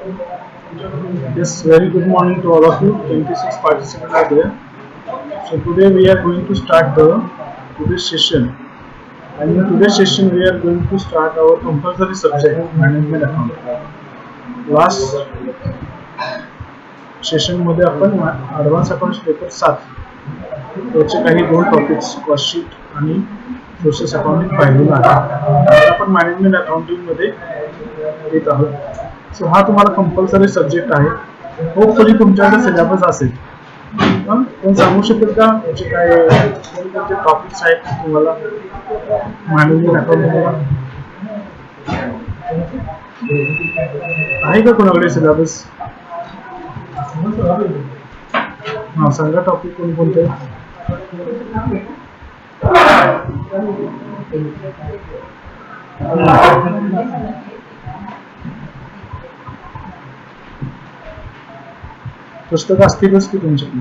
Yes, very good morning to all of you. 26 participants are there. So today we are going to start the today's session. And in today's session we are going to start our compulsory subject management account. Last session मध्ये आपण advance accounts paper 7 याचे काही दोन topics cost sheet आणि process accounting पाहिलेलं आहे. आपण management accounting मध्ये येत आहोत. सो हा तुम्हाला कंपल्सरी सब्जेक्ट आहे. होपफुली तुमच्याकडे सिलेबस असेल. पण सांगू शकेल का म्हणजे काय कोणते टॉपिक्स आहेत तुम्हाला मॅनेजमेंट अकाउंटिंगला आहे का कोणाकडे सिलेबस? हाँ सांगा टॉपिक कोणकोणते? पुस्तक असतीलच की तुमच्याकडे.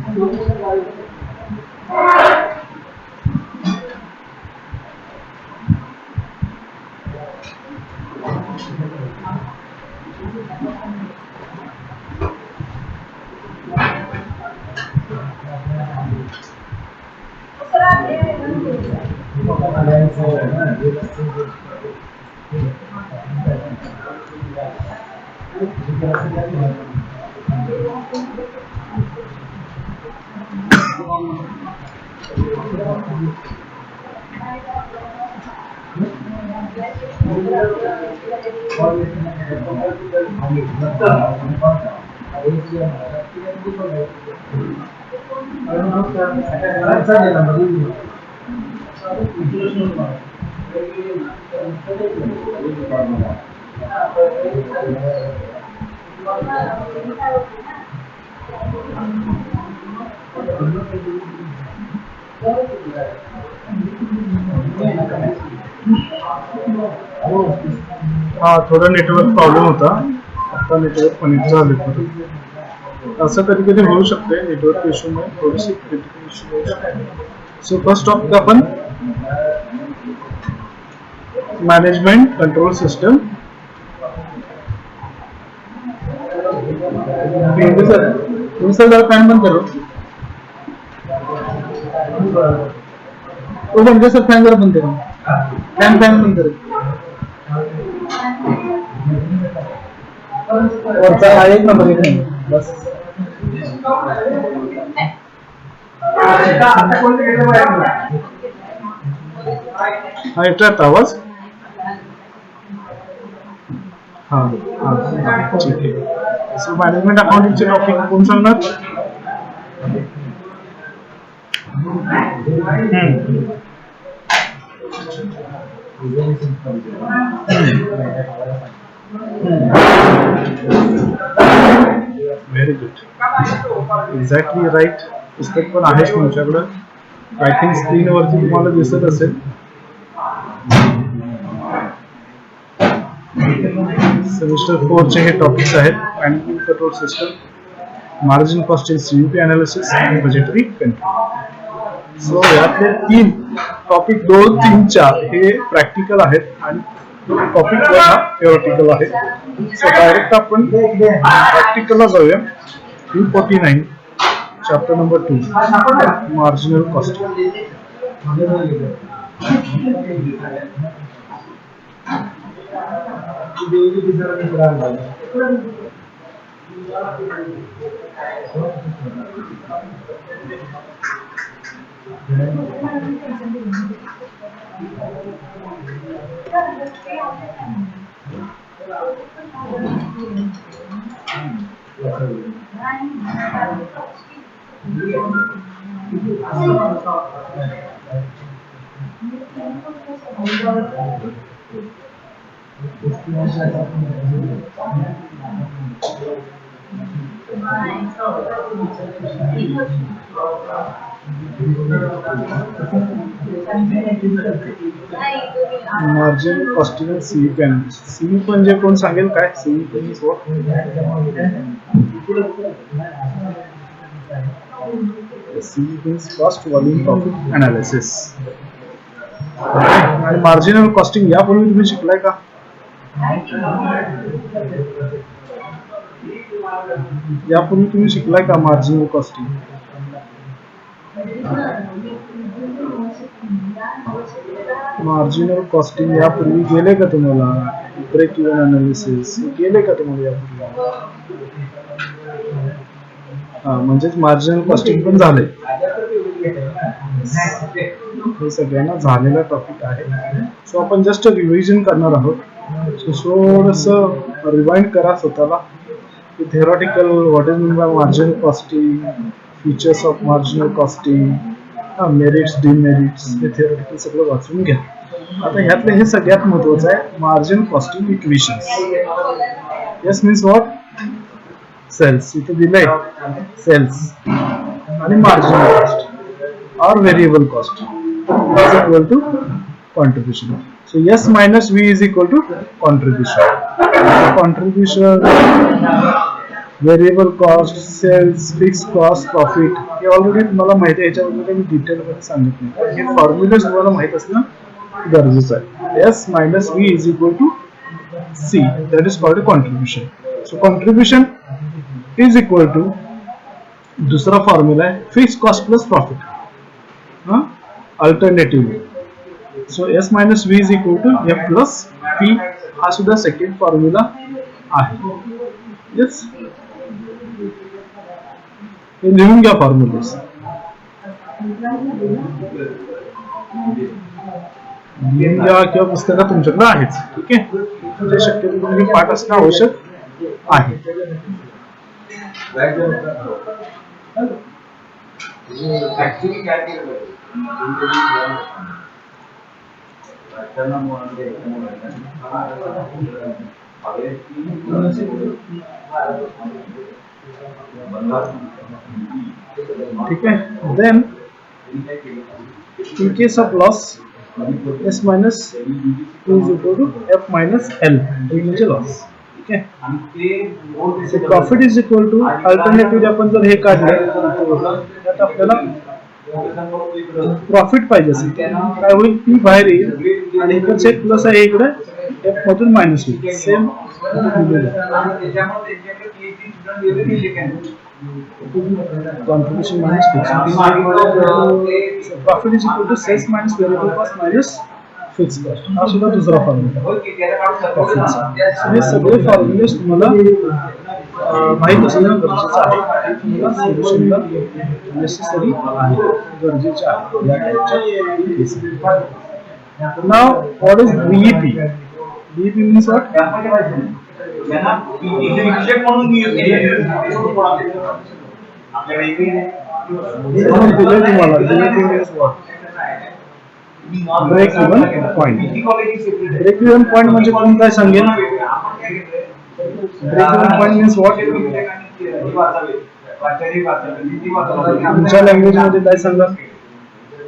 हाँ थोड़ा नेटवर्क प्रॉब्लेम होता. आता नेटवर्क कनेक्ट झाले. असं कधी कधी होऊ शकते नेटवर्क इश्यू मुळे थोडीशी क्रिटिकल इश्यू होऊ शकते. सो फर्स्ट टॉपिक आपण मॅनेजमेंट कंट्रोल सिस्टम. सर जरा फॅन बंद करो. वो बंद सर फॅन जरा बंद करो. फॅन बंद करो. वरचा एक नंबर एक नाही बस. हा येतोय आवाज? हाँ हाँ ठीक है. सो मॅनेजमेंट अकाउंटिंगचे टॉपिक कोण सांगणार? Very good. Exactly right. पुस्तक पण आहेच तुमच्याकडं. आय थिंक स्क्रीनवरती तुम्हाला दिसत असेल. सेमिस्टर 4 चे हे टॉपिक्स आहेत. Management control system, margin costing, CUP analysis आणि बजेटरी कंट्रोल. सो यातले 3 टॉपिक 2, 3, 4 हे प्रॅक्टिकल आहेत आणि टॉपिक 1 हा थिओरिटिकल आहे. सो डायरेक्ट आपण प्रॅक्टिकलला जाऊया. 249 chapter number 2 marginal costing. Margin costing CUP analysis. CUP म्हणजे कोण सांगेल काय? CUP means what? CUP means cost volume profit analysis. आणि मार्जिनल कॉस्टिंग यापूर्वी तुम्ही शिकलाय का? यापूर्वी तुम्ही शिकलाय का मार्जिनल कॉस्टिंग? मार्जिनल कॉस्टिंग यापूर्वी गेले का तुम्हाला? ब्रेक इव्हन अनालिसिस गेले का तुम्हाला यापूर्वी? म्हणजेच मार्जिनल कॉस्टिंग पण झाले. हे सगळ्यांना झालेला टॉपिक आहे. सो आपण जस्ट रिव्हिजन करणार आहोत. सो थोडस रिवाइंड करा स्वतःला. theoretical what is meant by marginal costing, features of marginal costing, merits demerits हे theoretical सगळं वाचून घ्या. आता ह्यातलं हे सगळ्यात महत्त्वाचं आहे marginal costing equations. Yes means what? Sales. इथे दिलंय सेल्स आणि marginal cost or variable cost is equal to contribution. So S minus V is equal to contribution. Contribution, variable cost, sales, fixed cost, profit. हे already तुम्हाला माहिती आहे. याच्याबद्दल मी detail मध्ये सांगितलं. हे फॉर्म्युले तुम्हाला माहित असणं गरजेचं आहे. S minus V is equal to C. That is called a contribution. So contribution is equal to दूसरा फॉर्म्युला आहे fixed cost plus profit. Alternatively, so S minus V is equal to F plus P. हा सुद्धा second formula आहे. Yes, हे लिहून घ्या फॉर्म्युलेस. लिहून घ्या किंवा पुस्तकात तुमच्याकडे आहेच. ठीक आहे, म्हणजे शक्यतो तुम्ही पाठ असणं आवश्यक आहे. Actually क्या किया ठीक है. Then in case of loss, S minus is equal to F minus L. म्हणजे loss. ठीक है. So profit is equal to alternative आपण जर हे काढलं तर आपल्याला प्रॉफिट पाहिजे असेल काय होईल? P बाहेर येईल आणि इकडे एक प्लस आहे, इकडे F मधून मायनस होईल. Same contribution minus fixed cost. Profit is equal to sales minus variable cost minus fixed cost. हा सुद्धा दुसरा फॉर्म्युला प्रॉफिटचा. हे सगळे फॉर्म्युलेस तुम्हाला माहित असणं गरजेचं आहे. तुम्हाला सोल्युशनला नेसेसरी आहे, गरजेचे आहे या टाइपच्या cases. Now what is BEP? BEP means what? Break even point. Break even point म्हणजे कोण काय सांगेल? Break even point means what? तुमच्या लँग्वेज मध्ये काय सांगा?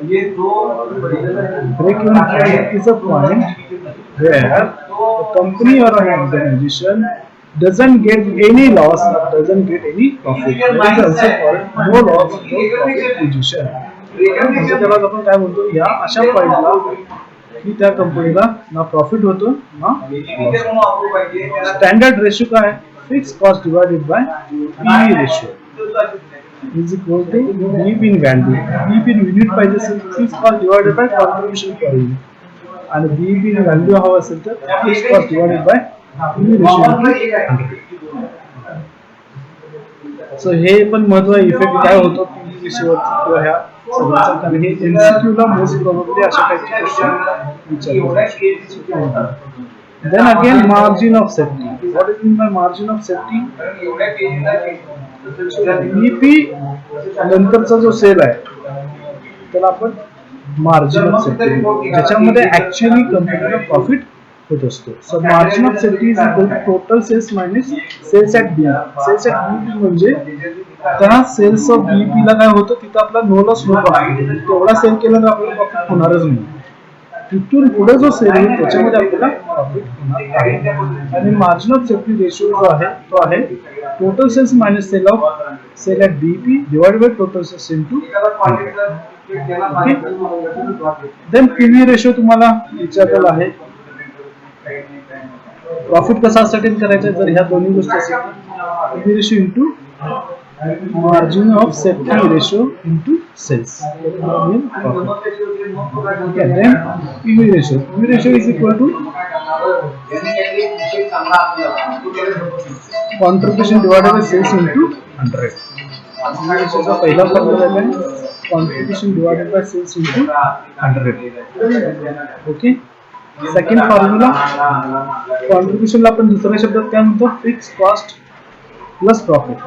Break even point is a point where the company or an organization doesn't get any loss or doesn't get any profit. That is also called no loss no profit position. म्हणजे त्याला आपण काय म्हणतो? या अशा पॉइंटला की त्या कंपनीला ना प्रॉफिट होतो ना लॉस. स्टँडर्ड रेशो काय? Fixed cost divided by PE ratio is equal to BEP in value. BEP in unit पाहिजे असेल तर fixed cost divided by contribution per unit, आणि BEP in व्हॅल्यू हवा असेल तर fixed cost divided by PE ratio. So हे पण महत्त्वाचा इफेक्ट काय होतो पीई रेशोवरती किंवा ह्या सगळ्याचा, कारण हे MCQ ला मोस्ट प्रोबॅबली अशा टाइपचे क्वेश्चन विचारतात. Then again margin of safety. What is mean by margin of safety? BEP नंतरचा जो सेल आहे त्याला आपण मार्जिन ऑफ सेफ्टी, ज्याच्यामध्ये ऍक्च्युअली कंपनीला प्रॉफिट होत असतो. So margin of safety is equal to total sales minus sales at BEP. Sales at BEP म्हणजे त्या सेल्स ऑफ BEP ला काय होतं, तिथं आपला नो लॉस नो प्रॉफिट. तेवढा सेल केला तर आपल्याला प्रॉफिट होणारच नाही. तिथून पुढे जो सेल आहे त्याच्यामध्ये आपल्याला प्रॉफिट होणार आहे. आणि मार्जिन ऑफ सेफ्टी रेशो जो आहे तो आहे total sales minus sale at BEP divided by total sales into. Then PV ratio तुम्हाला विचारलेला आहे. प्रॉफिट कसा सेटल करायचा जर ह्या दोन्ही गोष्टी असेल PV ratio into margin of safety ratio into sales. Okay, then PV ratio. PV ratio is equal to contribution divided by sales into 100. PV ratio चा पहिला फॉर्म्युला आहे contribution divided by sales into 100. Okay. Second formula कॉन्ट्रीब्युशनला आपण दुसऱ्या शब्दात काय म्हणतो fix cost plus profit.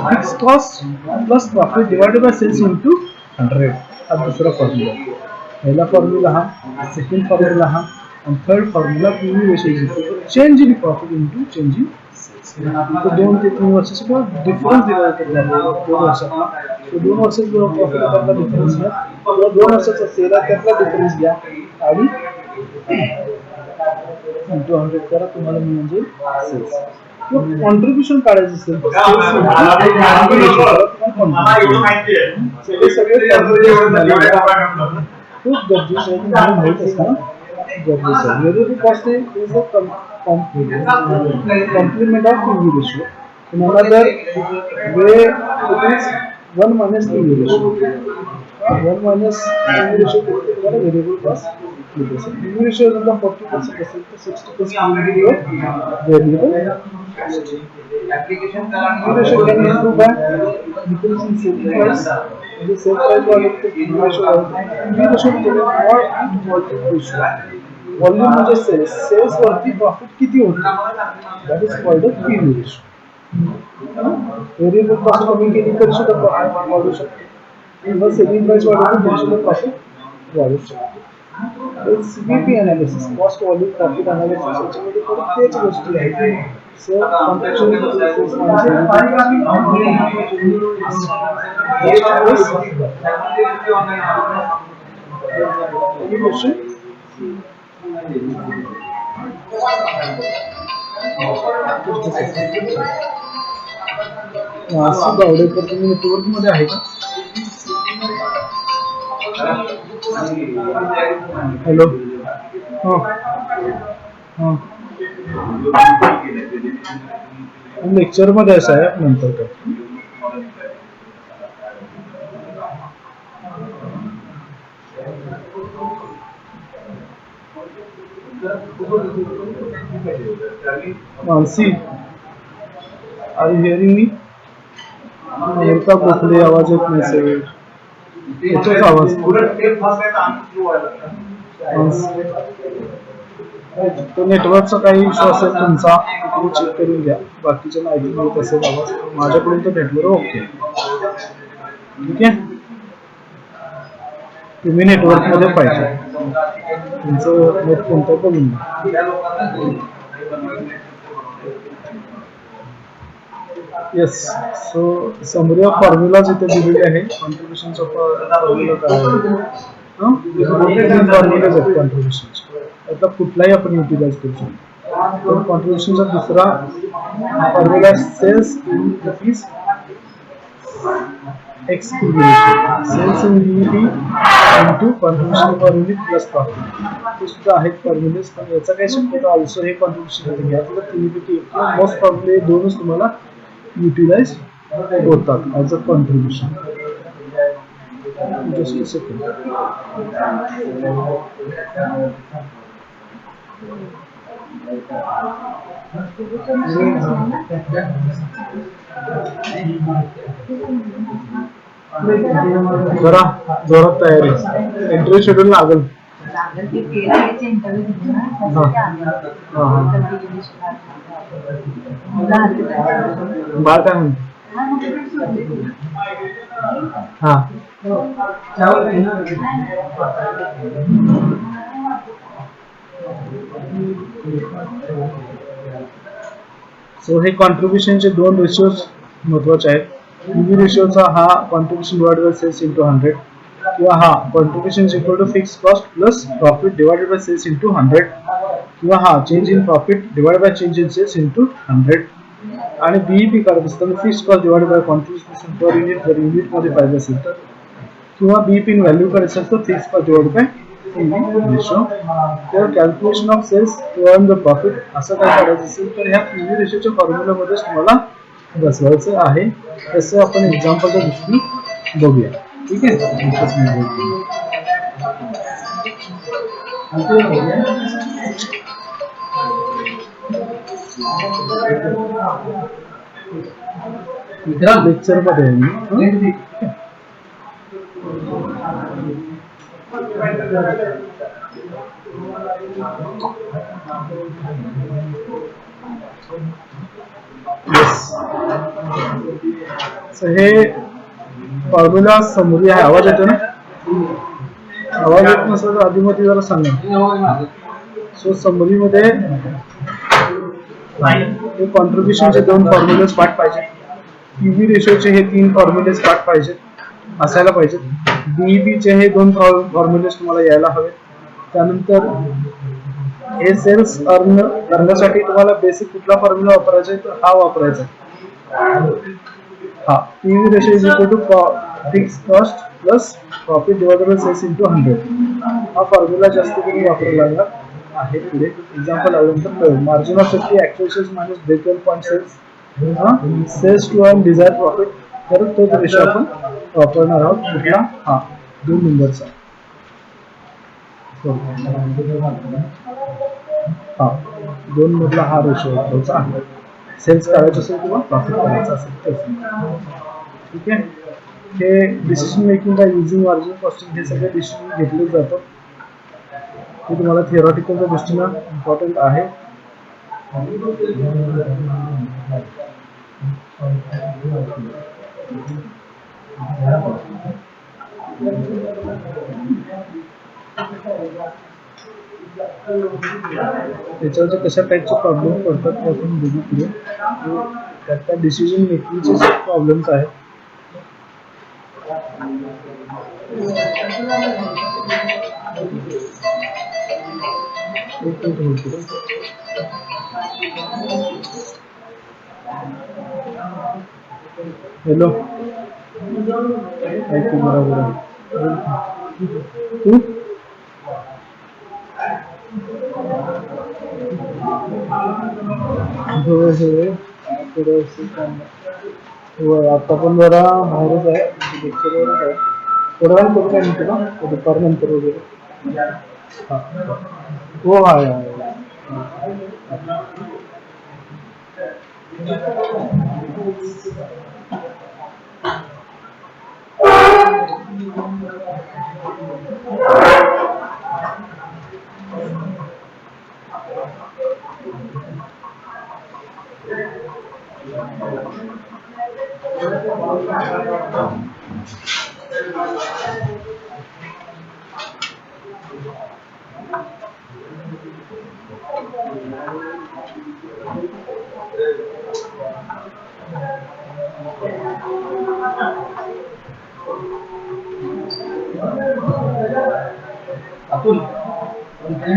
Fix cost plus profit divided by sales into 100 हा दुसरा फॉर्म्युला. पहिला फॉर्म्युला हा, सेकंड फॉर्म्युला हा आणि third formula PV ratio is equal to change in profit into change in sales. तो 2 ते 3 वर्षाचा किंवा डिफरन्स दिला जातो 2 वर्षाचा. तो 2 वर्षाचा जो प्रॉफिट त्यातला डिफरन्स घ्या किंवा 2 वर्षाचा सेल आहे त्यातला डिफरन्स घ्या आणि इंटू 100 करा, तुम्हाला म्हणजे सेल्स. कॉन्ट्रीब्युशन काढायचं असेल तर खूप गरजेचं आहे, तुम्हाला माहित असणं गरजेचं आहे. Variable cost is a complement of PV ratio. In another way it is 1 minus PV ratio. 1 minus PV ratio करते तुम्हाला व्हेरिएबल कॉस्ट मिळते. PV ratio जर 40% असेल तर 60% variable cost. PV ratio can be improved by increasing sale price. म्हणजे sale price वाढली तर PV ratio वाढते. PV ratio म्हणजे व्हॉल्यूम रेशो. व्हॉल्यूम म्हणजे सेल्स वरती प्रॉफिट किती होते that is called PV ratio. Variable cost कमी केली तरी सुद्धा प्रॉफिट वाढू शकते किंवा सेलिंग प्राइस वाढवली तरी सुद्धा प्रॉफिट वाढू शकते. CPP analysis cost volume profit analysis याच्यामध्ये पण तेच गोष्टी आहेत. सो कॉम्प्युटेशन गावडेकर तुम्ही नेटवर्क मध्ये आहे का? हॅलो. लेक्चर मध्ये असं आहे नंतर काय. मानसी, आर यू हिअरिंग मी? अमृता गोखले आवाज येत नाही सर. येतोच आवाज. तो नेटवर्कचा काही इश्यू असेल तुमचा तुम्ही चेक करून घ्या. बाकीच्या माहिती मिळत असेल आवाज माझ्याकडून तर नेटवर्क ओके. ठीक आहे. तुम्ही नेटवर्क मध्ये पाहिजे. तुमचं नेट कोणतं बघून घ्या. Yes, so summary of formulas इथे दिलेले आहे. Contributions of formula काय आहे? formulas आहेत contributions. आता कुठलाही आपण युटिलाइज करू शकतो. तर contributionचा दुसरा formula sales in rupees x PV ratio. Sales in unity into contribution per unit plus profit. ते सुद्धा आहेत फॉर्म्युलेस, पण याचा काय शक्यतो ऑल्सो हे कॉन्ट्रीब्युशन घ्या. तुला तिन्हीपैकी मोस्ट प्रॉब्लेम दोनच तुम्हाला utilize होतात as a contribution. Just a second. जरा जोरात तयारी. इंटरव्ह्यू शेड्यूल लागल. बाळ काय म्हणते? हा. सो हे कॉन्ट्रीब्युशनचे 2 रेशिओज महत्वाचे आहेत. पीवी रेशिओचा हा contribution divided by sales into 100 किंवा हा contribution is equal to fix cost plus profit divided by sales into 100 किंवा हा change in profit divided by change in sales into 100. आणि बीईपी काढत असताना fix cost divided by contribution per unit जर unit मध्ये पाहिजे असेल तर किंवा बीईपी इन व्हॅल्यू काढायचं असेल तर fix cost divided by PV ratio. तर calculation of sales to earn the profit असं काय करायचं असेल तर ह्या PV रेशोच्या फॉर्म्युल्यामध्येच तुम्हाला बसवायचं आहे. तसं आपण एक्झाम्पलच्या दृष्टीने बघूया. ठीक आहे, एकच मिनिट. लेक्चर मध्ये आहे मी. हे फॉर्म्युला समरी आहे. आवाज येतो ना? आवाज येत नसेल तर आधीमध्ये जरा सांगा. सो समरी मध्ये हे कॉन्ट्रीब्युशनचे 2 फॉर्म्युलेज पाठ पाहिजे. PV रेशोचे हे 3 फॉर्म्युलेज पाठ पाहिजे असायला पाहिजे. BEP चे हे 2 फॉर्म्युलेज तुम्हाला यायला हवे. त्यानंतर हे सेल्स अर्न करण्यासाठी तुम्हाला बेसिक कुठला फॉर्म्युला वापरायचा आहे तर हा वापरायचा. हा PV ratio is equal to fixed cost plus profit divided by sales into 100. हा फॉर्म्युला जास्त करून वापरायला लागला आहे. पुढे एक्झाम्पल आल्यानंतर margin of safety actual sales minus break even point sales sales to earn desired profit. तर तो रेशो आपण वापरणार आहोत. कुठला? हा 2 नंबरचा. हा 2 मधला हा रेशो वापरायचा आहे. सेल्स करायचं असेल किंवा प्रॉफिट करायचं असेल तर. ठीक आहे. हे decision making by using margin costing हे सगळे डिसिजन घेतले जातात. हे तुम्हाला थिअरॉटिकलच्या दृष्टीनं इम्पॉर्टंट आहे. त्याच्यावरचे कशा टाईपचे प्रॉब्लेम पडतात ते आपण बघू पुढे. त्यात डिसिजन मेकिंगचे प्रॉब्लेम्स आहेत. हॅलो, बरोबर आहे. आता पण जरा बाहेरच आहे. लेक्चरवरच आहे. थोडा वेळ करू काय मी तुला दुपारनंतर वगैरे? हो आहे. अतुल इतनी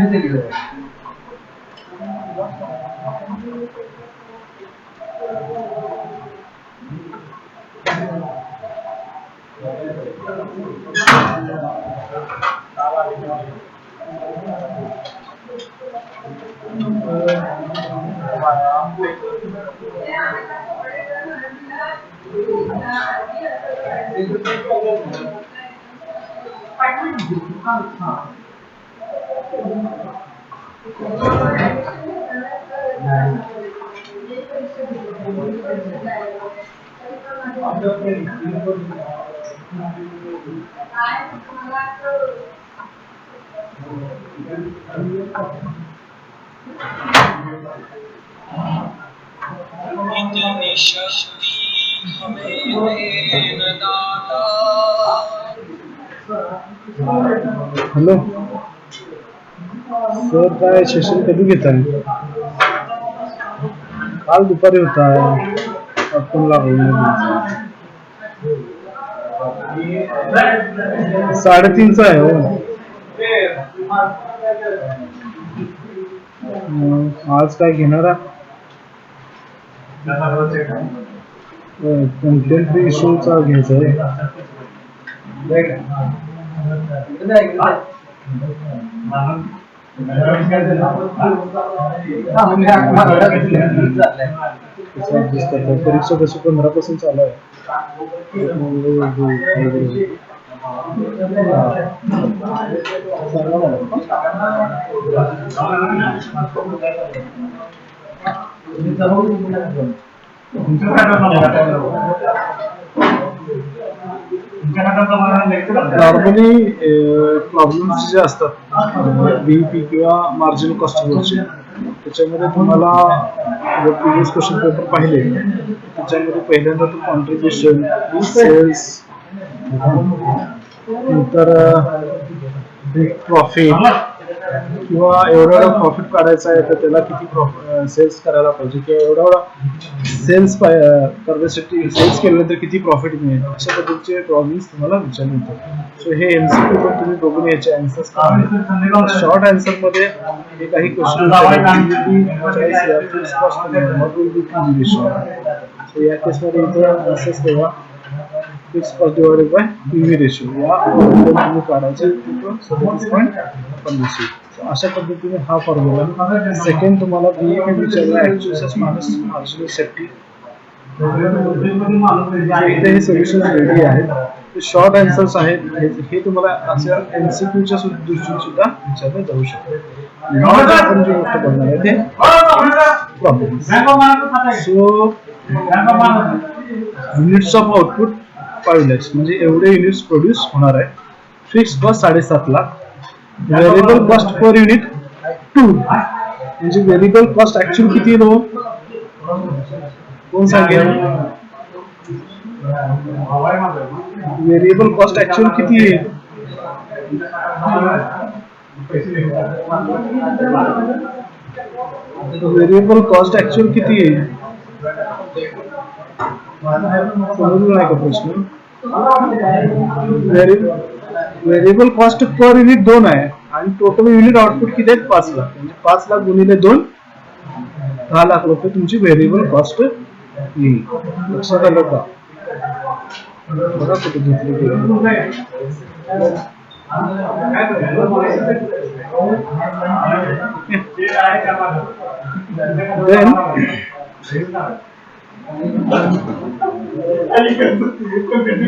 शक्ति हमें दे न दाता. हॅलो सर, काय सेशन कधी घेताय? काल दुपारी होता. आपण लागलो 3:30चा आहे. हो, आज काय घेणार? कंटेंट इश्यूचा घ्यायचा आहे. परीक्षा कशी 15% चालू आहे. नॉर्मली प्रॉब्लेम्स जे असतात बीईपी किंवा मार्जिनल कॉस्टिंगचे, त्याच्यामध्ये तुम्हाला जर प्रिव्हियस क्वेश्चन पेपर पाहिले त्याच्यामध्ये पहिल्यांदा तो कॉन्ट्रीब्युशन, सेल्स, नंतर प्रॉफिट किंवा एवढा प्रॉफिट काढायचा आहे तर त्याला किती सेल्स करायला पाहिजे किंवा एवढा सेल्स करण्यासाठी सेल्स केलं तर किती प्रॉफिट मिळेल, अशा पद्धतीचे प्रॉब्लेम्स तुम्हाला विचारले येतात. सो हे एमसीक्यू पण तुम्ही बघून याचे आन्सर्स शॉर्ट आन्सर मध्ये हे काही क्वेश्चन या केसमध्ये इथं असंच तेव्हा fix cost divided by PV ratio या तुम्ही काढायचे अशा पद्धतीने हा फॉर्म्युला. सेकंड तुम्हाला बीईपी विचारला ऍक्च्युअल मायनस मार्जिनल सेफ्टी. इथे हे सोल्युशन रेडी आहेत. ते शॉर्ट आन्सर्स आहेत. हे तुम्हाला अशा एमसीक्यूच्या दृष्टीने सुद्धा विचारले जाऊ शकते. आपण जी गोष्ट बघणार आहे ते problems. So units of output 5 lakhs म्हणजे एवढे युनिट्स प्रोड्यूस होणार आहे. Fix cost 7.5 lakh. Variable cost per unit 2 म्हणजे व्हेरिएबल कॉस्ट ऍक्च्युअल किती आहे कोण सांगेल? व्हेरिएबल कॉस्ट ऍक्च्युअल किती आहे? व्हेरिएबल कॉस्ट ऍक्च्युअल किती आहे? समजलं नाही का प्रश्न? व्हेरिएबल कॉस्ट पर युनिट 2 आहे आणि टोटल युनिट आउटपुट किती आहे? 5 लाख. म्हणजे 5 लाख गुणिले 2 10 लाख रुपये तुमची व्हेरिएबल कॉस्ट येईल. लक्षात आलं का? बघा कुठे घेतली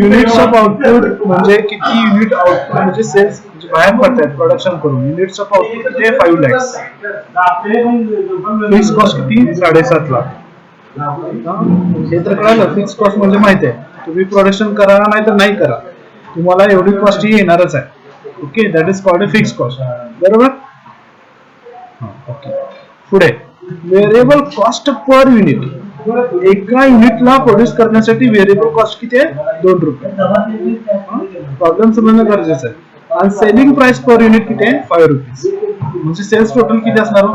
युनिट्स ऑफ आउटपुट म्हणजे किती युनिट आउटपुट म्हणजे सेल्स म्हणजे बाहेर पडतात प्रोडक्शन करून. युनिट्स ऑफ आउटपुट किती? 5 lakhs. फिक्स कॉस्ट किती? 7.5 लाख. हे तर कळलं. फिक्स कॉस्ट म्हणजे माहिती आहे तुम्ही प्रोडक्शन करा नाही तर नाही करा तुम्हाला एवढी कॉस्ट ही येणारच आहे. Okay, that is called a fix cost. बरोबर. ओके, पुढे व्हेरिएबल कॉस्ट पर युनिट. एका युनिटला प्रोड्यूस करण्यासाठी व्हेरिएबल कॉस्ट किती आहे? 2 रुपये. प्रॉब्लेम समजणं गरजेचं आहे. आणि सेलिंग प्राइस पर युनिट किती आहे? 5 रुपीज. म्हणजे सेल्स टोटल किती असणार?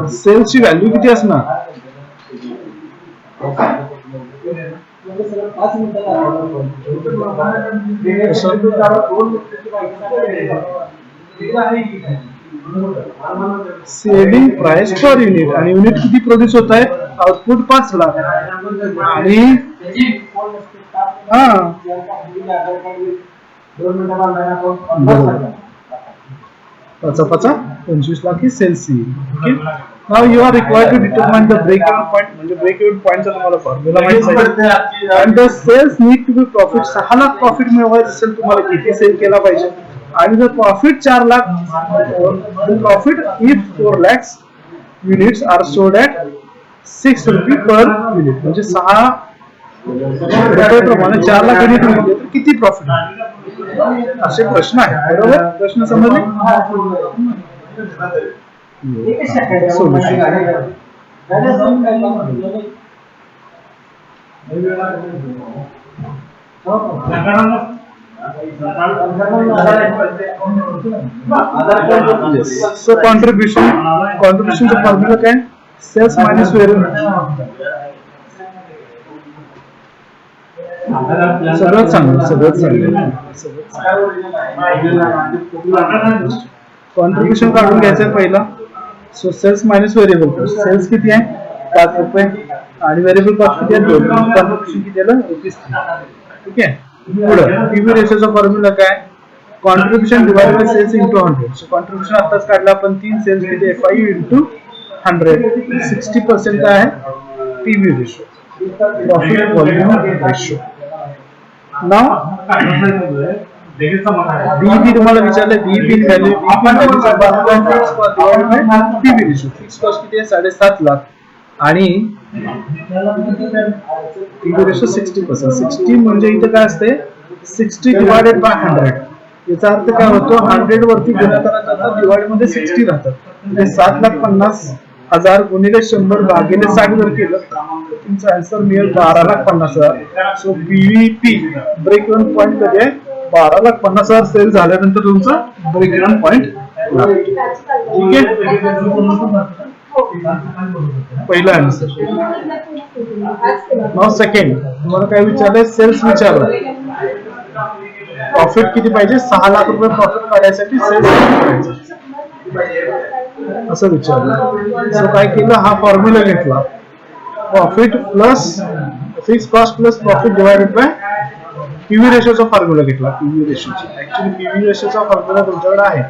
सेल्सची व्हॅल्यू किती असणार? सेलिंग प्राइस पर युनिट आणि युनिट किती प्रोड्यूस होत आहे? आउटपुट 5 लाख आणि पाचा 25 लाख ही सेल्स येईल. Okay, now you are required to determine the break even point. म्हणजे ब्रेक इवन पॉइंटचा तुम्हाला फॉर्म्युला माहिती आहे. आणि the sales need to be profit. 6 lakh profit मिळवायचं असेल तुम्हाला किती सेल केला पाहिजे? आणि जर profit 4 lakh, profit if 4 lakhs units are sold at 6 रुपये पर युनिट म्हणजे 6 रुपये प्रमाणे 4 लाख युनिट म्हणजे किती प्रॉफिट? असे प्रश्न आहे. बरोबर. प्रश्न समजले? सो कॉन्ट्रीब्युशनचा फॉर्म्युला काय? सेल्स मायनस सगळंच सांगेल. कॉन्ट्रीब्युशन काढून घ्यायचं पहिला. So sales minus variable cost. Sales किती आहे? 5 रुपये आणि व्हेरिएबल कॉस्ट किती आहे? 2. कॉन्ट्रीब्युशन किती आहे? ₹3. ठीक आहे. पुढं पीव्ही रेशोचा फॉर्म्युला काय, contribution divide by sales into 100. So contribution आताच काढला आपण, 3 सेल्स किती 5 इंटू 100, 60% काय आहे PV ratio, profit volume ratio. नाव बीईपी तुम्हाला विचारले, BEP value PV ratio. Fix cost किती आहे 7.5 लाख आणि पीव्ही रेशो 60%. 60 म्हणजे इथे काय असते 60 डिवायडेड बाय 100. याचा अर्थ काय होतो 100 वरती गुणाकार जातात, डिवाइड मध्ये 60 राहतात, म्हणजे 7,50,000 गुणिले 100 भागिले 60 जर केलं तर तुमचा आन्सर मिळेल 12,50,000. सो पीव्हीपी ब्रेक इव्हन पॉईंट कधी आहे 12,50,000 सेल झाल्यानंतर तुमचा ब्रेक इव्हन पॉईंट. ठीक आहे, पहिला आन्सर. नाव सेकंड तुम्हाला काय विचारलंय, सेल्स विचारलं, प्रॉफिट किती पाहिजे, 6 लाख रुपये प्रॉफिट काढायसाठी सेल्स किती पाहिजे असं विचारलं. सो काय केलं, हा फॉर्म्युला घेतला, profit plus fix cost plus profit divided by PV रेशोचा फॉर्म्युला घेतला. पीव्ही रेशोची ऍक्च्युअली पीव्ही रेशोचा फॉर्म्युला तुमच्याकडे आहे,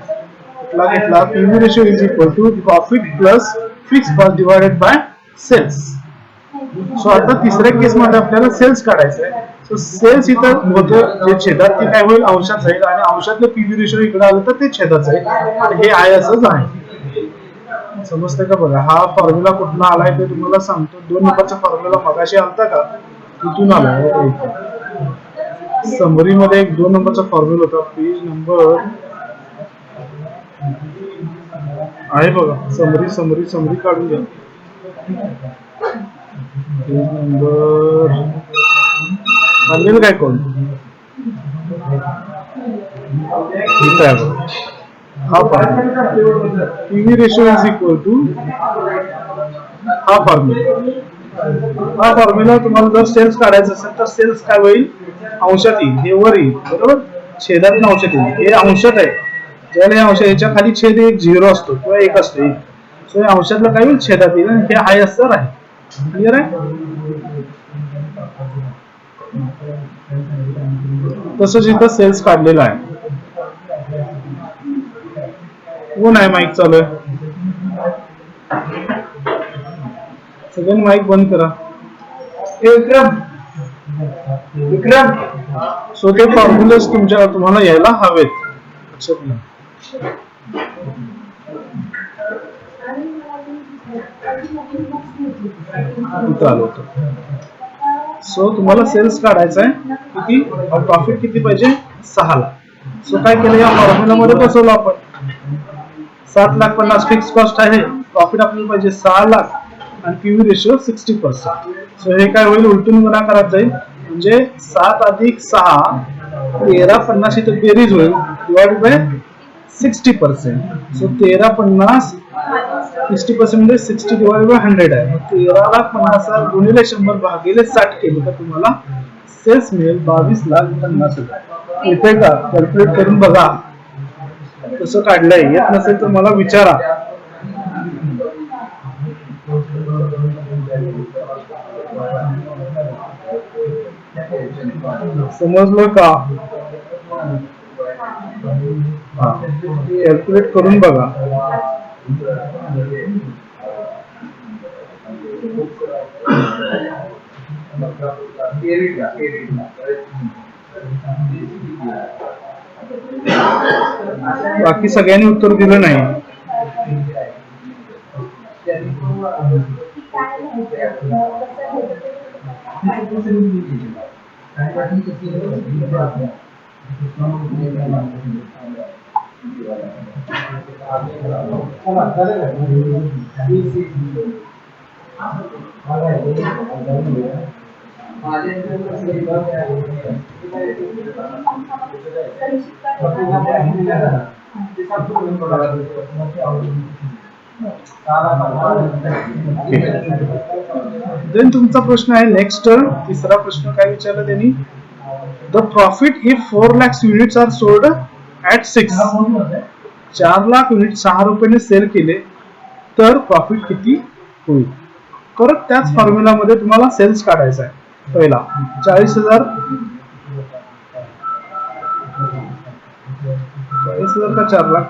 कुठला घेतला, PV ratio is equal to profit plus fix cost divided by sales. So आता तिसऱ्या केस मध्ये आपल्याला सेल्स काढायचं आहे. सो सेल्स इथं होतं जे छेदात ते काय होईल अंशात जाईल, आणि अंशातलं पीव्ही रेशो इकडे आलं तर ते छेदात जाईल. तर हे आहे असंच आहे, समजतंय का. बघा हा फॉर्म्युला कुठला आलाय ते तुम्हाला सांगतो. 2 नंबरचा फॉर्म्युला मगाशी आलता का, तिथून आलाय. समरी मध्ये एक 2 नंबरचा फॉर्म्युला होता, पेज नंबर आहे बघा, समरी काढून घ्या. पेज नंबर सांगेल काय कोण, हा formula PV ratio is equal to हा फॉर्म्युला. हा फॉर्म्युला तुम्हाला जर सेल्स काढायचं असेल तर सेल्स काय होईल अंशात येईल, हे वर येईल बरोबर, छेदात अंशात येईल. हे अंशात आहे, ज्याला हे अंश याच्या खाली छेद एक 0 असतो किंवा 1 असतो. सो हे अंशातलं काय होईल छेदात येईल, आणि हे हाय असं आहे. क्लिअर आहे. तसंच इथं सेल्स काढलेला आहे. कोण आहे माईक चालू आहे, सगळ्यांनी माईक बंद करा. विक्रम सो ते फॉर्म्युलास तुम्हाला यायला हवेत. इथं आलो होतो. सो तुम्हाला सेल्स काढायचा आहे किती, प्रॉफिट किती पाहिजे 6 लाख. सो काय केलं या फॉर्म्युला मध्ये बसवलं आपण, 7,50,000 फिक्स कॉस्ट आहे, प्रॉफिट आपल्याला पाहिजे 6 लाख आणि पीव्ही रेशो 60%. सो हे काय होईल उलटून गुणाकारात जाईल, म्हणजे 7 अधिक 6 1350 इथं बेरीज होईल डिवाइड बाय 60%. सो 1350 60% म्हणजे 60 डिवाइड बाय 100 आहे. 13,50,000 गुणिले 100 भागिले 60 केलं तर तुम्हाला सेल्स मिळेल 22,50,000. येते का, कॅल्क्युलेट करून बघा कसं काढलंय. येत नसेल तर मला विचारा. समजलं का, कॅल्क्युलेट करून बघा. बाकी सगळ्यांनी उत्तर दिलं नाही. देन तुमचा प्रश्न आहे नेक्स्ट, तिसरा प्रश्न काय विचारला त्यांनी, the profit if 4 lakh units are sold at 6. 4 lakh unit 6 रुपयाने सेल केले तर प्रॉफिट किती होईल. परत त्याच फॉर्म्युला मध्ये तुम्हाला सेल्स काढायचा आहे. पहिला 40,000 50,000 का 4 लाख?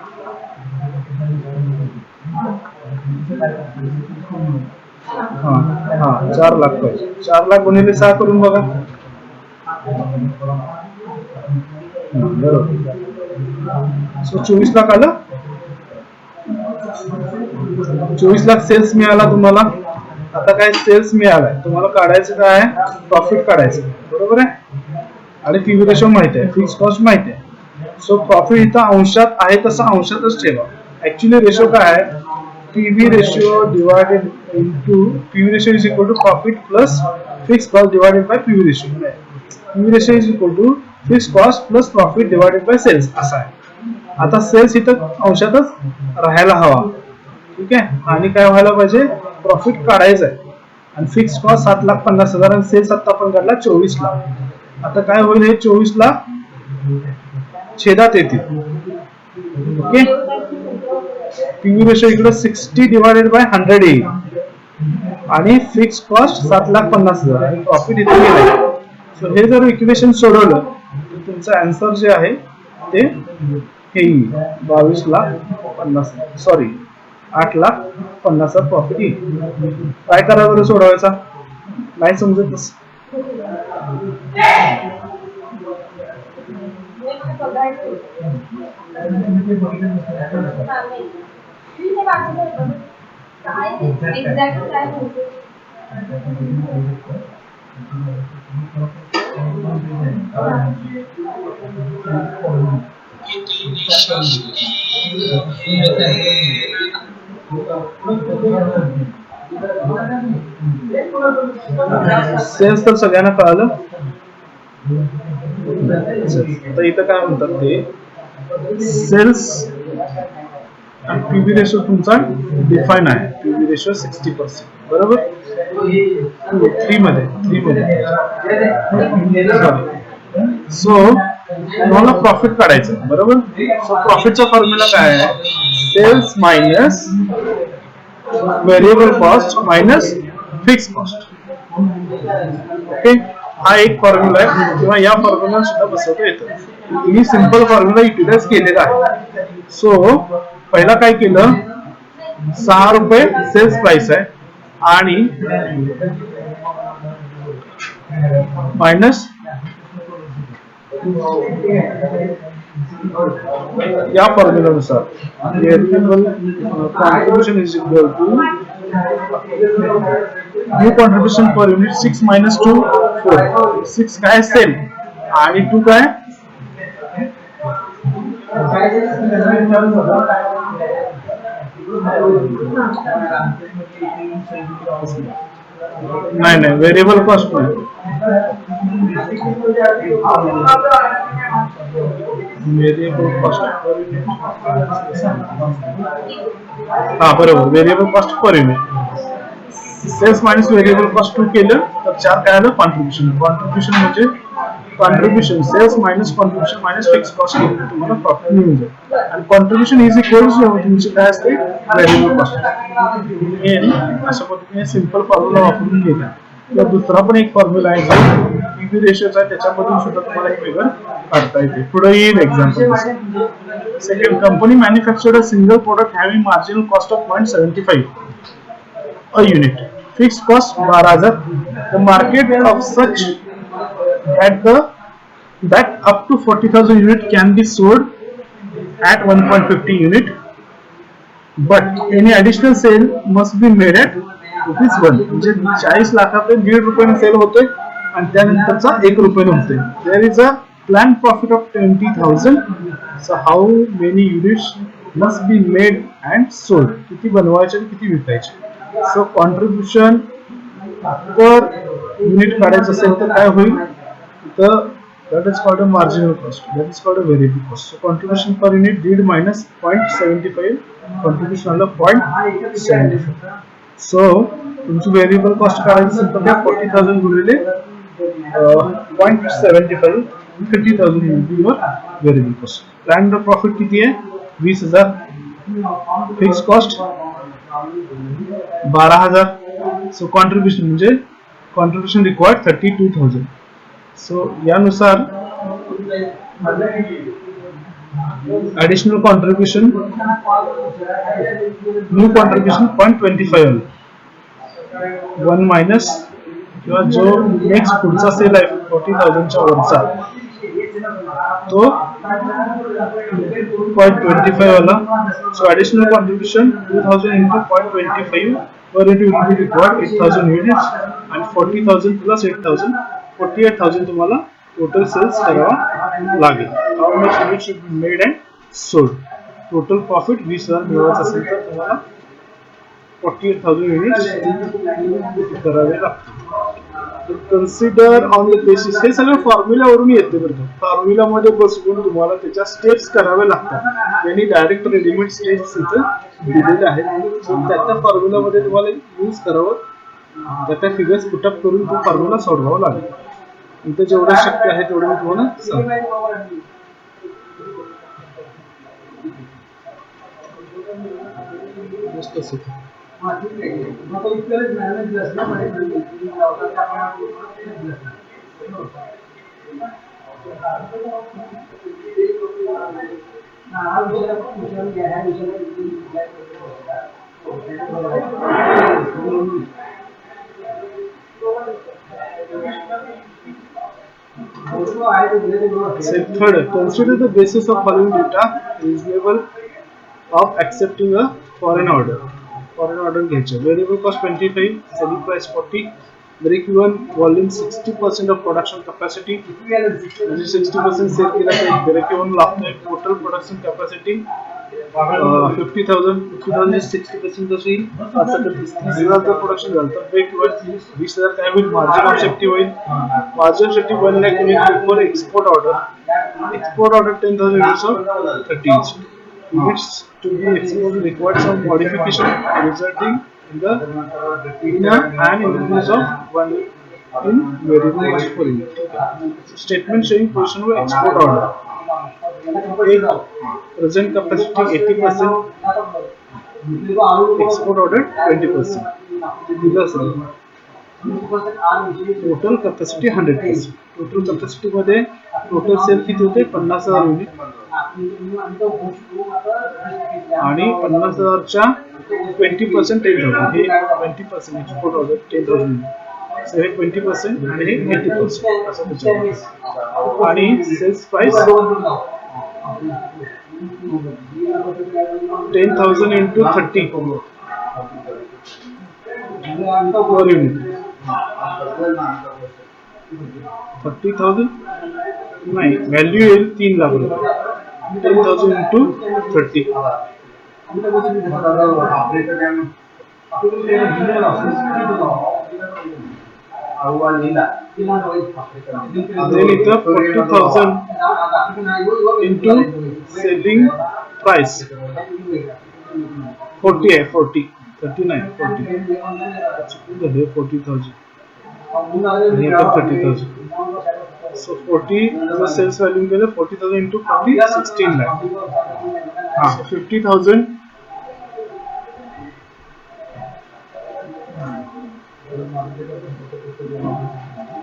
हाँ हाँ 4 लाख पाहिजे. 4 लाख गुणिले 6 करून बघा. बरोबर. सो 24 लाख आलं. 24 लाख सेल्स मिळाला तुम्हाला. आता काय सेल्स मिळालाय, तुम्हाला काढायचं काय आहे, प्रॉफिट काढायचं, बरोबर आहे. आणि पीव्ही रेशो माहिती आहे, फिक्स कॉस्ट माहिती आहे. सो प्रॉफिट इथं अंशात आहे तसं अंशातच ठेवा. ऍक्च्युली रेशो काय आहे, PV ratio divided into PV ratio is equal to profit plus fix cost divided by PV ratio. PV ratio is equal to fix cost plus profit divided by sales असा आहे. आता cells इथं अंशातच राहायला हवा, ठीक आहे. आणि काय व्हायला पाहिजे, प्रॉफिट काढायचं आहे. आणि फिक्स कॉस्ट 7,50,000 आणि सेल्स आता आपण काढला 24 लाख. आता काय होईल, हे 24 लाख छेदात येतील. ओके. पीव्ही रेशो इकडे 60 डिवायडेड बाय 100 येईल आणि फिक्स कॉस्ट 7,50,000 आणि प्रॉफिट इथे गेलं. सो हे जर इक्वेशन सोडवलं तर तुमचं आन्सर जे आहे ते हे 8,50,000 प्रॉफिट येईल. काय करा बरं सोडवायचा, नाही समजत. सेल्स तर सगळ्यांना कळालं. आता इथं काय म्हणतात ते, सेल्स आणि पीव्ही रेशो तुमचा डिफाईन आहे. पीव्ही रेशो 60%, बरोबर. 3 मध्ये सो तुम्हाला प्रॉफिट काढायचं, बरोबर. सो प्रॉफिटचा फॉर्म्युला काय आहे, sales minus variable cost minus fix cost. Okay. हा एक फॉर्म्युला आहे, किंवा या फॉर्म्युला सुद्धा बसवता येतं. मी सिंपल फॉर्म्युला युटिलाइज केलेला आहे. सो पहिला काय केलं, 6 रुपये सेल्स प्राइस आहे आणि मायनस या फॉर्म्युलानुसार contribution is equal to new contribution per unit 6 minus 2 4. 6 काय सेल आणि 2 काय नाही व्हेरिएबल कॉस्ट नाही. व्हेरिएबल कॉस्ट हा बरोबर, variable cost per unit. Sales minus variable cost 2 केलं तर 4 काय आलं, कॉन्ट्रीब्युशन. कॉन्ट्रीब्युशन म्हणजे contribution sales minus contribution minus fix cost केलं तुम्हाला प्रॉफिट मिळून जाईल. आणि कॉन्ट्रीब्युशन इज इक्वल टू तुमची काय असते, व्हेरिएबल कॉस्ट. अशा पद्धतीने सिंपल फॉर्म्युला वापरून घेता. किंवा दुसरा पण एक फॉर्म्युला आहे जो पीव्ही रेशोचा आहे, त्याच्यामधून सुद्धा तुम्हाला एक फिगर काढता येते. पुढे येईल example. Second, company manufactured a single product having marginal cost of 0.75 a unit, fixed cost 12,000. The market of such that up to 40,000 unit can be sold at 1.50 unit, but any additional sale must be made at ₹1. म्हणजे 40 लाखापर्यंत 1.5 रुपयाने sale होतोय आणि त्यानंतरचा 1 रुपयाने होतोय. There is a planned profit of 20,000. So how many units must be made and sold? किती बनवायचे आणि किती विकायचे. सो कॉन्ट्रीब्युशन पर युनिट काढायचं असेल तर काय होईल, तर that is called a marginal cost, that is called a variable cost. So contribution per unit 1.5 minus 0.75, contribution आलं 0.75. सो तुमची व्हेरिएबल कॉस्ट काढायची असेल तर 40,000 गुणिले 0.75, 30,000 your variable cost. Plan profit किती आहे, 20,000. Fix cost 12,000. सो कॉन्ट्रीब्युशन म्हणजे कॉन्ट्रीब्युशन रिक्वायर्ड 32,000. सो यानुसार additional contribution new contribution 0.25 1 minus किंवा जो नेक्स्ट पुढचा सेल आहे 40,000 च्या वरचा तो 0.25 वाला. So additional contribution 2000 into 0.25 per unit will be required 8,000 units and 40,000 plus 8,000 48,000 तुम्हाला टोटल सेल्स करावा लागेल. How much unit should be made and sold. Total profit 20,000 मिळवायचं असेल तर तुम्हाला 48,000 युनिट्स करावे लागतील. कन्सिडर ऑन द बेसिस हे सगळं फॉर्म्युलावरून येते बरं का. फॉर्म्युलामध्ये बसवून तुम्हाला त्याच्या स्टेप्स करावे लागतात. यांनी डायरेक्ट रेडीमेड स्टेप्स इथं दिलेले आहेत. त्याच्या फॉर्म्युलामध्ये तुम्हाला यूज करावं, त्याच्या फिगर्स पुटअप करून तो फॉर्म्युला सोडवावा लागेल. इथं जेवढं शक्य आहे तेवढं मी तुम्हाला सांगतो. Third, consider the basis of following data reasonable of accepting a foreign order. Foreign order घ्यायचे. Variable cost 25, selling price 40, break even volume 60% of production capacity. म्हणजे 60% सेल केला तर break even लागतोय. Total production capacity 50,000 60% जशी येईल. आता तर 30,000 production झालं तर ब्रेक इवन 20,000 काय होईल. मार्जिन ऑफ सेफ्टी होईल. Margin of safety 1 lakh units for export order. Export order 10,000 units of 30 units to be exported required some modification resulting in an increase of 1 in variable cost per unit. Statement showing position of export order. Present capacity 80%, export order 20%. Total capacity 100%. Total capacity मध्ये total sale किती होते 50,000 unit आणि 50,000च्या 20% 10,000 हे 20% export order 10,000 so हे 20% आणि हे 80% असं त्याच्यावर. आणि cells price 10,000 into 30 per unit. 30,000 नाही, व्हॅल्यू येईल 3 लाख रुपये. 10,000 into 30 then इथं 40,000 into selling price 40 आहे 40 39 40 40,000 आणि आता 30,000. So 40 जर सेल्स व्हॅल्यू केलं 40,000 into 40 16 lakh. So 50,000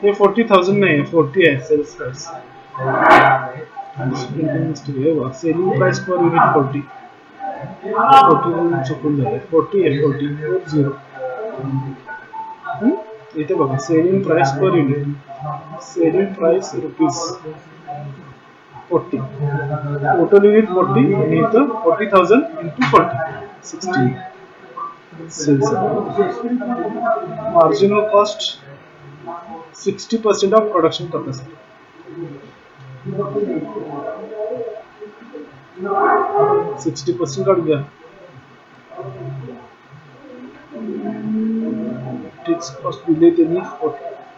हे 40,000 नाही 40 आहे sales price. Selling price per unit 40 चुकून झालं 40 आहे 40 इथे बघा selling price per unit selling price rupees 40 total unit 40 आणि इथं 40,000 into 40 16 sales. Marginal cost 60% of production capacity. 60% काढ घ्या. फिक्स कॉस्ट दिले त्यांनी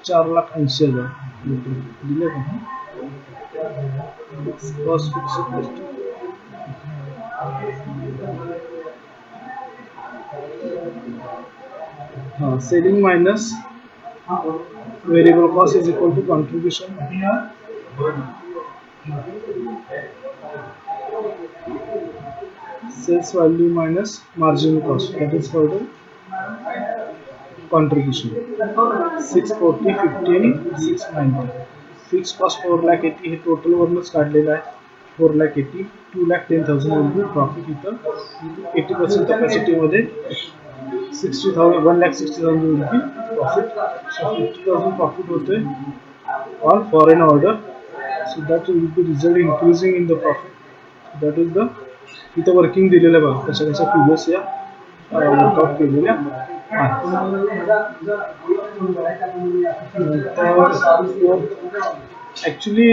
4,80,000 दिले का फिक्स कॉस्ट हाँ selling minus variable cost is equal to contribution sales value minus marginal cost, that is called contribution. 640 15 690 fixed cost 4,80,000 हे टोटल वरनच काढलेलं आहे. 4,80,000, 2,10,000 will be profit इथं 80% capacity मध्ये 60,000, 1,60,000 will be profit. So 50,000 profit होते on foreign order. So that will be result increasing in the profit. So that is the इथं working दिलेलं आहे बघा, कशा कशा फिगर्स या वर्कआउट केलेल्या ऍक्च्युली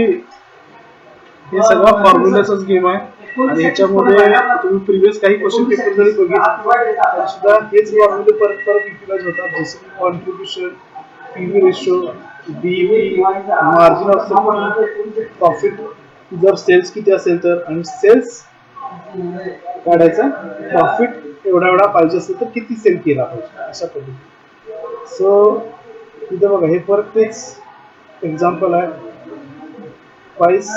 हे सगळा फॉर्म्युलाचाच गेम आहे आणि ह्याच्यामध्ये तुम्ही प्रिव्हियस काही क्वेश्चन पेपर जरी बघितले तर सुद्धा हेच फॉर्म्युले परत परत युटिलाइज होतात, जसे की contribution, PV ratio, BEP, margin of safety, profit जर सेल्स किती असेल तर, आणि सेल्स काढायचा प्रॉफिट एवढा पाहिजे असेल तर किती सेल केला पाहिजे अशा पद्धतीने. सो इथं बघा हे परत तेच एक्झाम्पल आहे, price,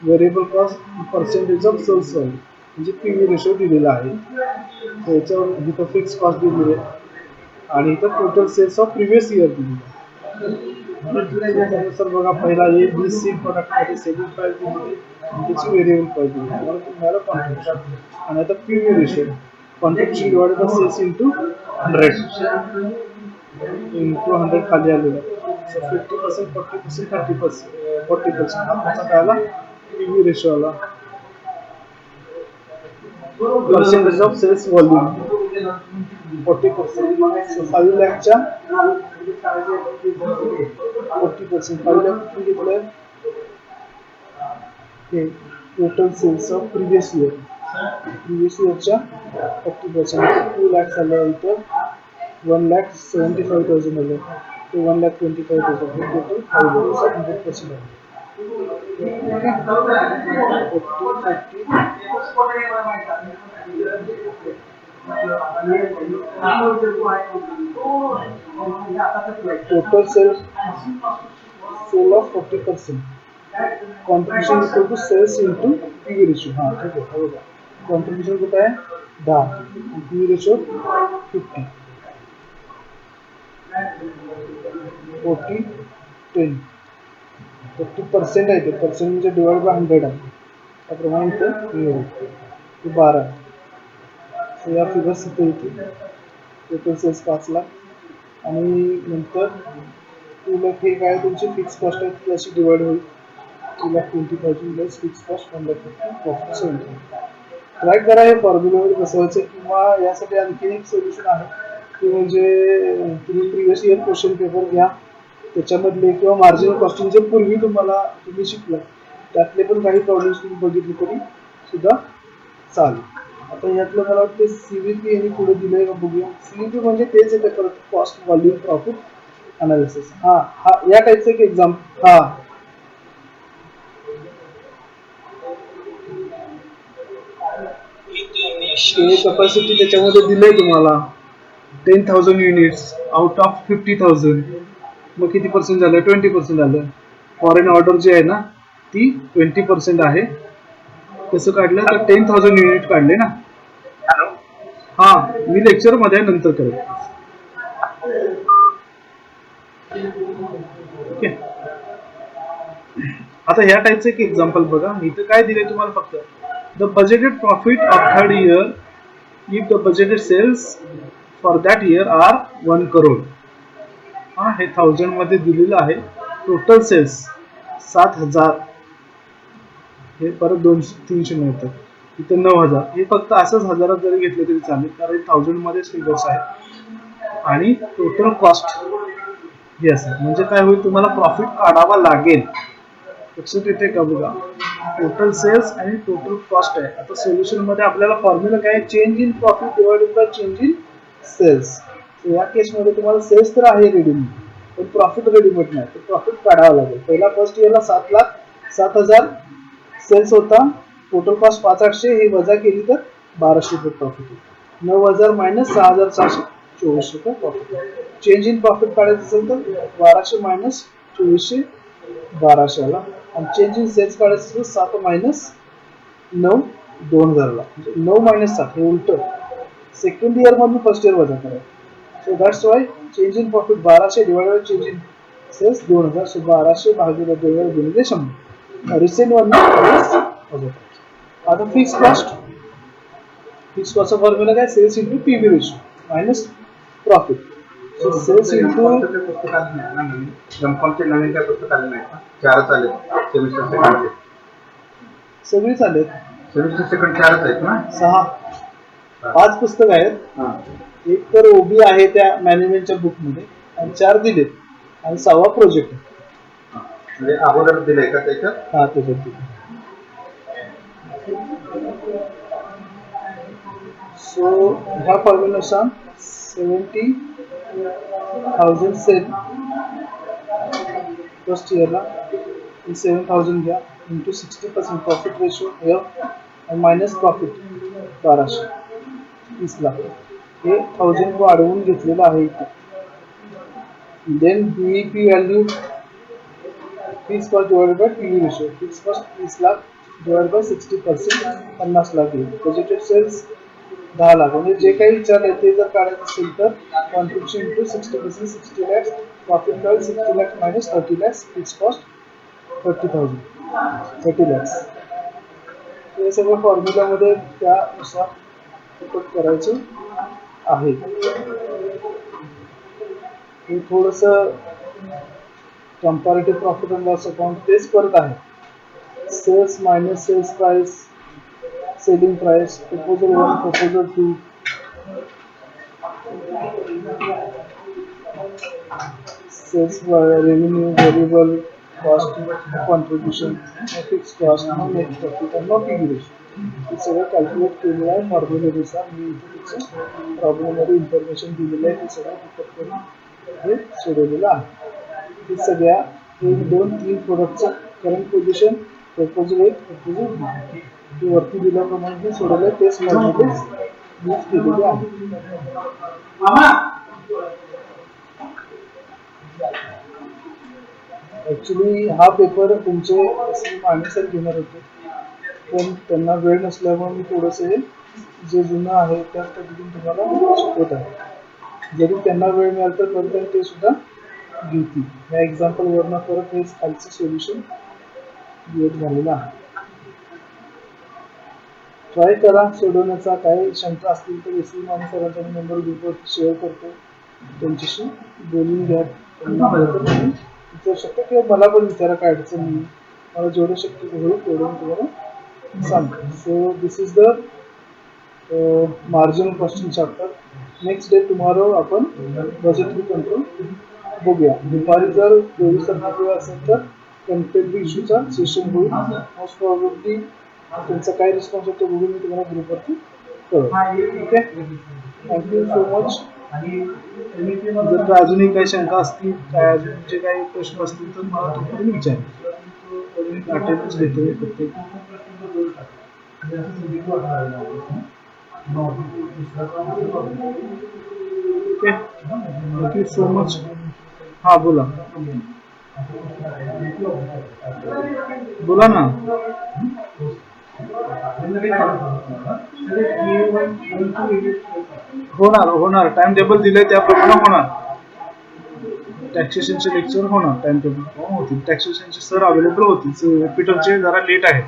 variable cost, percentage of sales value म्हणजे पीव्ही रेशो दिलेला आहे. तर याच्यावर इथं फिक्स कॉस्ट दिलेली आहे आणि इथं total sales of previous year दिलेली आहे. त्यानुसार बघा पहिला ए बी सी प्रोडक्टमध्ये सेलिंग प्राइस दिलेली त्याची व्हेरिएबल प्राइस दिलेली तुम्हाला कॉन्ट्रीब्युशन, आणि आता PV ratio contribution divided by sales into 100 खाली आलेलं आहे. सो 50%, 40%, 30%, 40% हा तुमचा काय आला पीव्ही रेशो आला. Percentage of sales volume 40%. So 5 लाखच्या 40%, 5 लाख कुठून घेतलंय हे टोटल सेल्स ऑफ प्रिव्हियस इयरच्या 40%, 2 लाख आलं, इथं 1,75,000 आलं, तो 1,25,000 टोटल 100% आहे. Total sale of 40%, contribution equal to sales into PV ratio. हाँ ठीक है, बघा कॉन्ट्रीब्युशन कुठं आहे 10, पीव्ही रेशो 50, 40, 10, 40% आहे, ते पर्सेंट म्हणजे डिवाइड बाय 100 आहे, त्याप्रमाणे इथं 12 आहे. सो या फिगर्स इथे येतील. टोटल सेल्स 5 लाख आणि नंतर 2 लाख हे काय तुमची फिक्स कॉस्ट आहे ती अशी डिवाइड होईल, 2,20,000 लेस फिक्स कॉस्ट 1,50,000 प्रॉफिट 70. ट्राय करा हे फॉर्म्युलामध्ये बसवायचं, किंवा यासाठी आणखी एक सोल्युशन आहे की म्हणजे तुम्ही प्रिव्हियस इयर क्वेश्चन पेपर घ्या, त्याच्यामधले किंवा मार्जिनल कॉस्टिंग जे पूर्वी तुम्ही शिकला त्यातले पण काही प्रॉब्लेम्स तुम्ही बघितले तरी सुद्धा चालेल. आता यातलं मला वाटतं सीव्हीपी यांनी पुढे दिलंय का बघूया. सीव्हीपी म्हणजे तेच येते परत, कॉस्ट व्हॉल्यूम प्रॉफिट अनालिसिस. हा या टाईपचं एक एक्झाम्पल. हा कॅपॅसिटी त्याच्यामध्ये दिलंय तुम्हाला 10,000 युनिट्स आउट ऑफ 50,000, मग किती पर्सेंट झालं, 20% झालं. फॉरेन ऑर्डर जी आहे ना ती 20% आहे. कसं काढलं तर 10,000 युनिट काढले ना. हा मी लेक्चर मध्ये नंतर करेल. ओके, आता ह्या टाईपचं एक एक्झाम्पल बघा. इथं काय दिलंय तुम्हाला फक्त the budgeted profit of third year if the budgeted sales for that year are 1 crore. हा हे 1000 मध्ये दिलेलं आहे. टोटल सेल्स 7,000, हे परत 200-300 मिळतात, इथे 9,000. हे फक्त असंच हजारात जरी घेतले तरी चालेल, कारण 1000 मध्येच फिगर्स आहेत. आणि टोटल कॉस्ट हे असं म्हणजे काय होईल, तुम्हाला प्रॉफिट काढावा लागेल. लक्षात येते का बघा, टोटल सेल्स आणि टोटल कॉस्ट आहे. आता सोल्युशन मध्ये आपल्याला फॉर्म्युला काय, change in profit divided by change in sales. या केसमध्ये तुम्हाला सेल्स तर आहे रेडीमेड, पण प्रॉफिट रेडीमेड नाही, तर प्रॉफिट काढावा लागेल. पहिला फर्स्ट इयरला 7,07,000 सेल्स होता, टोटल कॉस्ट 5,800, हे वजा केली तर 1,200 रुपये प्रॉफिट होईल. 9,000 मायनस 6,600, 2,400 रुपये प्रॉफिट. चेंज इन प्रॉफिट काढायचं असेल तर 1,200 मायनस 2,400, 1,200 आला. आणि चेंज इन सेल्स काढायचं असेल 7 मायनस 9, 2,000 ला, म्हणजे 9 मायनस 7 हे उलट सेकंड इयर मधून फर्स्ट इयर वजा करायचं. So that's why change in profit 1,200 divided by change in sales 2,000. So 1,200 भागिले 2,000 गुणिले 100. रिसेंट वन आता फिक्स कॉस्टचा फॉर्म्युला काय sales into PV ratio minus profit. So sales into पुस्तक आले नाही ना नवीन एमकॉमचे नवीन काय पुस्तक आले नाही का? 4च आले सेमिस्टर सेकंडचे. सगळी चालेल. सेमिस्टर सेकंड 4च आहेत ना? 5 पुस्तक आहेत. एक तर ओबी आहे त्या मॅनेजमेंटच्या बुकमध्ये आणि 4 दिलेत आणि 6वा प्रोजेक्ट. म्हणजे अगोदर दिलंय का त्याच्यात? हा त्याच्यात दिले. सो ह्या फॉर्म्युलानुसार 70,000 सेल फर्स्ट इयरला 7,000 घ्या इंटू 60% प्रॉफिट रेशो एफ आणि मायनस प्रॉफिट 1200 30 लाख हे 1000 वाढवून घेतलेलं आहे इथे. Then BEP value fix cost divided by PV ratio. Fix cost 30 lakh divide by 60% 50 lakh येईल. Budgeted sales 10 lakh. म्हणजे जे काही विचारले ते जर काढायचं असेल तर contribution into 60% 60 lakhs profit call 60 lakhs minus 30 lakhs fix cost 30 lakhs. हे सगळं फॉर्म्युलामध्ये त्यानुसार पुट करायचं आहे. हे थोडंसं comparative profit and loss account तेच करत आहे. Sales minus sales price, selling price, proposal 1, proposal 2, sales revenue, variable cost, contribution, fix cost, net profit आणि पीव्ही रेशो हे सगळं कॅल्क्युलेट केलेलं आहे फॉर्म्युलेनुसार. मी इथे तुमचं प्रॉब्लेममध्ये इन्फॉर्मेशन दिलेलं आहे ते सगळं पिकअप करून हे सोडवलेलं आहे. हे सगळ्या 1, 2, 3 प्रोडक्टचं करंट पोझिशन, प्रपोजल 1, प्रपोजल 2 हे वरती दिल्याप्रमाणे हे सोडवलं आहे तेच फॉर्म्युले यूज केलेले आहे. ॲक्च्युली हा पेपर तुमचे माने सर घेणार होते पण त्यांना वेळ नसल्यामुळे मी थोडंसं हे जे जुनं आहे त्याच पद्धतीने तुम्हाला शिकवत आहे. जरी त्यांना वेळ मिळाला तर परत ते सुद्धा घेतील. या एक्झाम्पलवरनं परत हे खालचं सोल्युशन येत झालेलं आहे. ट्राय करा सोडवण्याचा. काही शंका असतील तर एस माने सरांचा नंबर ग्रुपवरती शेअर करतो, त्यांच्याशी बोलून घ्या. विचारू शकता किंवा मला पण विचारा, काय अडचण नाही. मला जेवढं शक्य होईल तेवढं मी तुम्हाला सांगतो. So this is the marginal costing chapter. Next day tomorrow आपण बजेटरी कंट्रोल बघूया. दुपारी जर 24 तासांना वेळ असेल तर कंटेंट इश्यूचा सेशन होईल. मोस्ट प्रॉब्लेमली त्यांचा काय रिस्पॉन्स होतो बघून मी तुम्हाला ग्रुपवरती कळवतो. Okay, thank you so much. जर का अजूनही काही शंका असतील, काय अजून जे काही प्रश्न असतील तर मला तोपर्यंत विचारा. अटेंडन्स घेतो मी प्रत्येक. Okay, thank you so much. हां बोला बोला ना. होणार टाइम टेबल दिले त्याप्रमाणे होणार. टॅक्सेशनचे लेक्चर होणार, टाइम टेबल होतील. टॅक्सेशनचे सर अवेलेबल होतील. रिपीटरचे जरा लेट आहेत.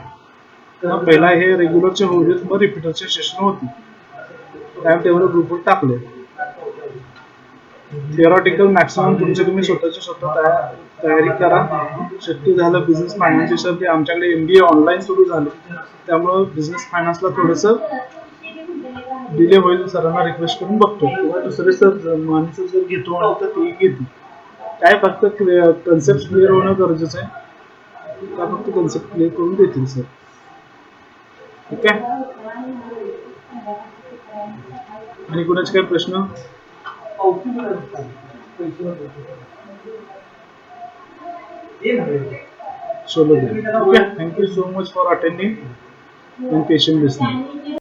पहिला हे रेग्युलरचे होऊ देत, मग रिपीटरचे सेशन होतील. टाइम टेबल ग्रुपवर टाकले. थिअरॉटिकल मॅक्सिमम तुमचे तुम्ही स्वतः तयारी करा. शक्य झालं बिझनेस फायनान्सचे सर ते आमच्याकडे MBA ऑनलाईन सुरू झाले, त्यामुळं बिझनेस फायनान्सला थोडंसं डिले होईल. सरांना रिक्वेस्ट करून बघतो किंवा दुसरे सर माने सर जर घेतो आणि तर ते घेतील. काय फक्त कन्सेप्ट क्लिअर होणं गरजेचं आहे. त्या फक्त कन्सेप्ट क्लिअर करून देतील सर. ठीक आहे. आणि कुणाचे काही प्रश्न? Solo. Okay, thank you so much for attending and patient listening.